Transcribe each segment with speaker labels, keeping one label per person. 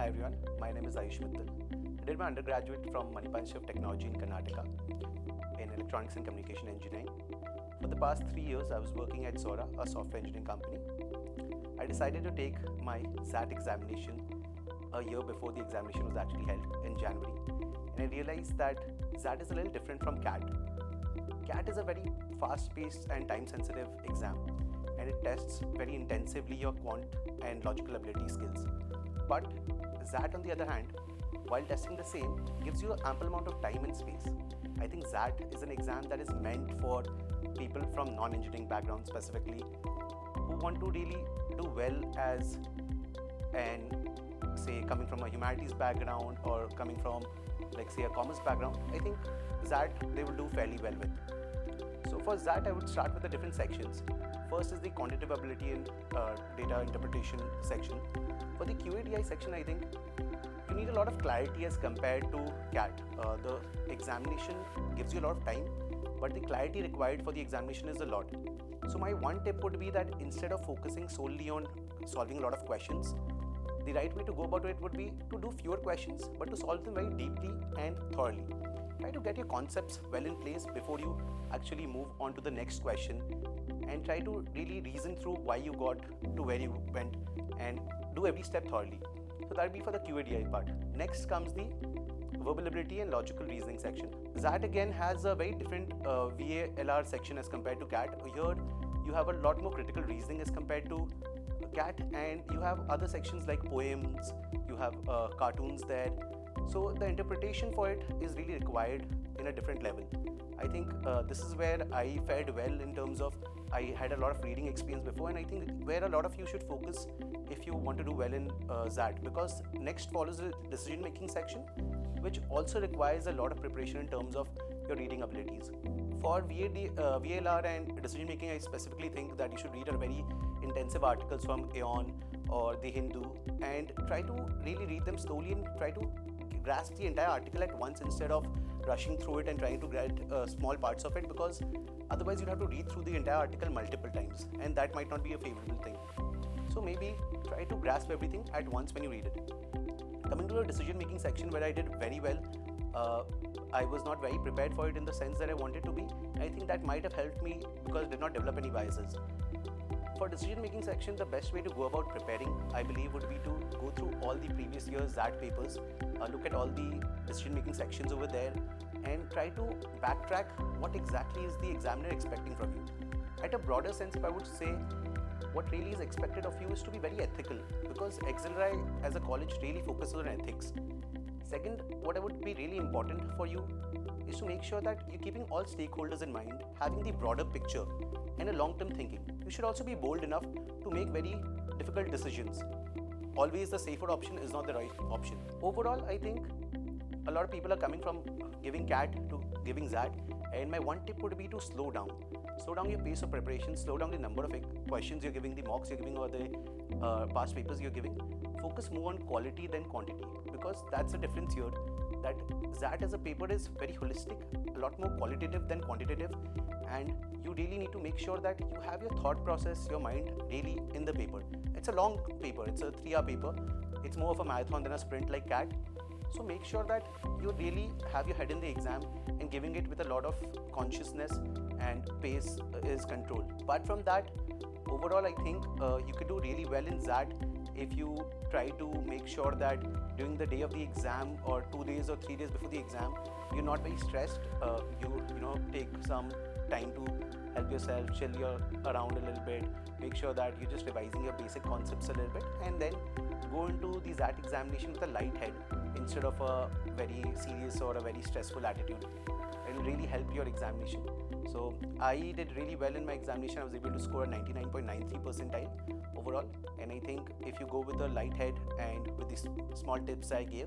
Speaker 1: Hi everyone, my name is Ayush Mittal. I did my undergraduate from Manipal Institute of Technology in Karnataka in Electronics and Communication Engineering. For the past 3 years, I was working at XLRI, a software engineering company. I decided to take my XAT examination a year before the examination was actually held in January. And I realized that XAT is a little different from CAT. CAT is a very fast-paced and time-sensitive exam, and it tests very intensively your quant and logical ability skills. But XAT, on the other hand, while testing the same, gives you an ample amount of time and space. I think XAT is an exam that is meant for people from non-engineering backgrounds specifically, who want to really do well as say coming from a humanities background or coming from say a commerce background. I think XAT they will do fairly well with. So for XAT, I would start with the different sections. First is the quantitative ability and data interpretation section. For the QADI section, I think you need a lot of clarity as compared to CAT. The examination gives you a lot of time, but the clarity required for the examination is a lot. So my one tip would be that instead of focusing solely on solving a lot of questions, the right way to go about it would be to do fewer questions, but to solve them very deeply and thoroughly. Try to get your concepts well in place before you actually move on to the next question, and try to really reason through why you got to where you went and do every step thoroughly. So that will be for the QADI part. Next comes the verbal ability and logical reasoning section. XAT again has a very different VALR section as compared to CAT. Here you have a lot more critical reasoning as compared to CAT, and you have other sections like poems, you have cartoons there. So the interpretation for it is really required in a different level. I think this is where I fared well in terms of I had a lot of reading experience before, and I think where a lot of you should focus if you want to do well in XAT, because next follows the decision making section, which also requires a lot of preparation in terms of your reading abilities. For VLR and decision making, I specifically think that you should read a very intensive articles from Aeon or The Hindu and try to really read them slowly and try to grasp the entire article at once instead of rushing through it and trying to get small parts of it, because otherwise you'll have to read through the entire article multiple times, and that might not be a favorable thing. So maybe try to grasp everything at once when you read it. Coming to the decision making section, where I did very well, I was not very prepared for it in the sense that I wanted to be. I think that might have helped me because I did not develop any biases. For decision making section, the best way to go about preparing, I believe, would be to go through all the previous year's XAT papers, look at all the decision making sections over there, and try to backtrack what exactly is the examiner expecting from you. At a broader sense, if I would say, what really is expected of you is to be very ethical, because XLRI as a college really focuses on ethics. Second, what would be really important for you is to make sure that you're keeping all stakeholders in mind, having the broader picture and a long-term thinking. You should also be bold enough to make very difficult decisions. Always the safer option is not the right option. Overall, I think a lot of people are coming from giving CAT to giving XAT, and my one tip would be to slow down. Slow down your pace of preparation, slow down the number of questions you're giving, the mocks you're giving, or the past papers you're giving. Focus more on quality than quantity, because that's the difference here, that XAT as a paper is very holistic, a lot more qualitative than quantitative, and you really need to make sure that you have your thought process, your mind really in the paper. It's a long paper, it's a 3-hour paper, it's more of a marathon than a sprint like CAT. So make sure that you really have your head in the exam and giving it with a lot of consciousness and pace is controlled. Apart from that, overall I think you could do really well in XAT if you try to make sure that during the day of the exam or 2 days or 3 days before the exam, you're not very stressed. You take some time to help yourself, chill around a little bit, make sure that you're just revising your basic concepts a little bit, and then go into the XAT examination with a light head instead of a very serious or a very stressful attitude. It will really help your examination. So I did really well in my examination. I was able to score a 99.93 percentile overall, and I think if you go with a light head and with these small tips I gave,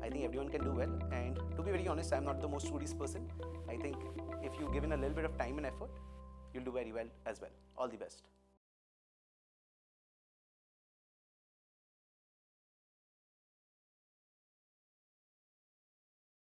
Speaker 1: I think everyone can do well. And to be very honest, I'm not the most studious person. I think if you give in a little bit of time and effort, you'll do very well as well. All the best.